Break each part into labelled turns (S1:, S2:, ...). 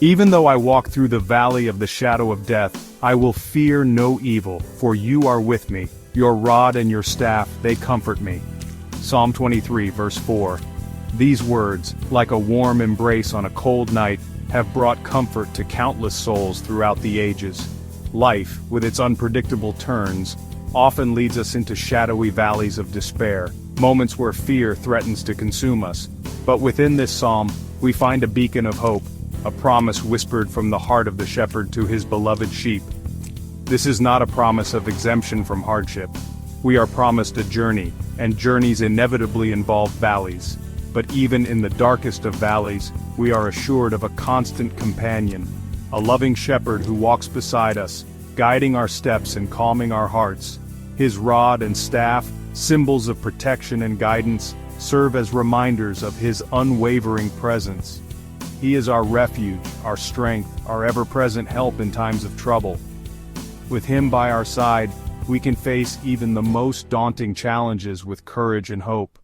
S1: Even though I walk through the valley of the shadow of death, I will fear no evil, for you are with me. Your rod and your staff, they comfort me. Psalm 23, verse 4. These words, like a warm embrace on a cold night, have brought comfort to countless souls throughout the ages. Life, with its unpredictable turns, often leads us into shadowy valleys of despair, moments where fear threatens to consume us. But within this psalm, we find a beacon of hope, a promise whispered from the heart of the shepherd to his beloved sheep. This is not a promise of exemption from hardship. We are promised a journey, and journeys inevitably involve valleys. But even in the darkest of valleys, we are assured of a constant companion, a loving shepherd who walks beside us, guiding our steps and calming our hearts. His rod and staff, symbols of protection and guidance, serve as reminders of his unwavering presence. He is our refuge, our strength, our ever-present help in times of trouble. With him by our side, we can face even the most daunting challenges with courage and hope.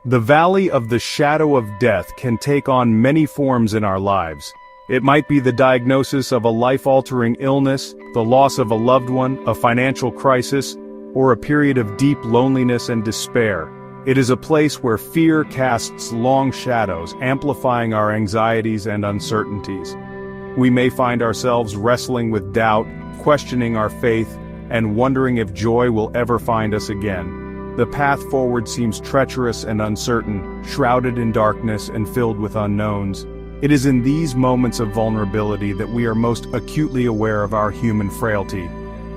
S1: The valley of the shadow of death can take on many forms in our lives. It might be the diagnosis of a life-altering illness, the loss of a loved one, a financial crisis, or a period of deep loneliness and despair. It is a place where fear casts long shadows, amplifying our anxieties and uncertainties. We may find ourselves wrestling with doubt, questioning our faith, and wondering if joy will ever find us again. The path forward seems treacherous and uncertain, shrouded in darkness and filled with unknowns. It is in these moments of vulnerability that we are most acutely aware of our human frailty.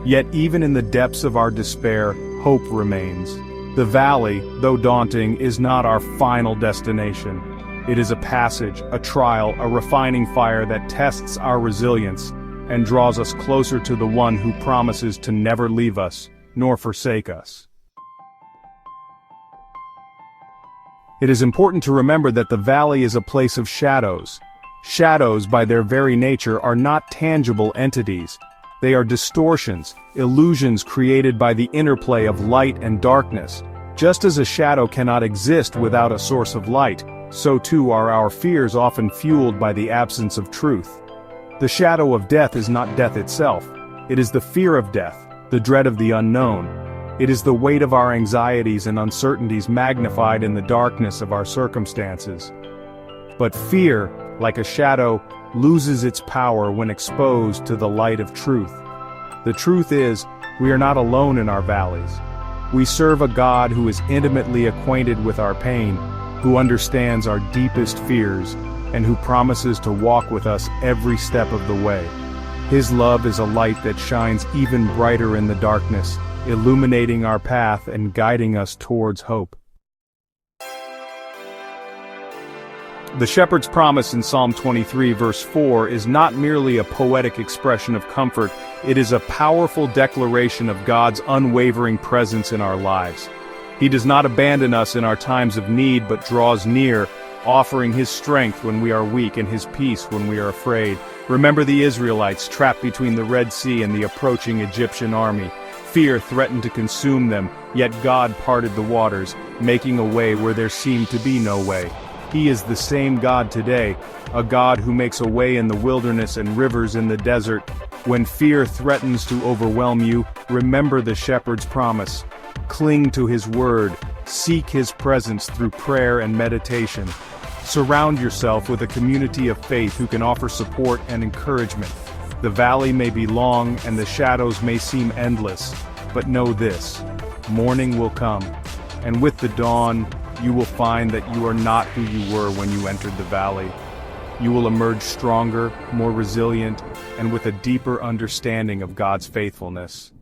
S1: Yet even in the depths of our despair, hope remains. The valley, though daunting, is not our final destination. It is a passage, a trial, a refining fire that tests our resilience and draws us closer to the one who promises to never leave us, nor forsake us. It is important to remember that the valley is a place of shadows. Shadows, by their very nature, are not tangible entities. They are distortions, illusions created by the interplay of light and darkness. Just as a shadow cannot exist without a source of light, so too are our fears often fueled by the absence of truth. The shadow of death is not death itself. It is the fear of death, the dread of the unknown. It is the weight of our anxieties and uncertainties magnified in the darkness of our circumstances. But fear, like a shadow, loses its power when exposed to the light of truth. The truth is, we are not alone in our valleys. We serve a God who is intimately acquainted with our pain, who understands our deepest fears, and who promises to walk with us every step of the way. His love is a light that shines even brighter in the darkness, illuminating our path and guiding us towards hope. The shepherd's promise in Psalm 23 verse 4 is not merely a poetic expression of comfort, it is a powerful declaration of God's unwavering presence in our lives. He does not abandon us in our times of need but draws near, offering His strength when we are weak and His peace when we are afraid. Remember the Israelites trapped between the Red Sea and the approaching Egyptian army. Fear threatened to consume them, yet God parted the waters, making a way where there seemed to be no way. He is the same God today, a God who makes a way in the wilderness and rivers in the desert. When fear threatens to overwhelm you, remember the shepherd's promise. Cling to His word, seek His presence through prayer and meditation. Surround yourself with a community of faith who can offer support and encouragement. The valley may be long and the shadows may seem endless, but know this: morning will come, and with the dawn, you will find that you are not who you were when you entered the valley. You will emerge stronger, more resilient, and with a deeper understanding of God's faithfulness.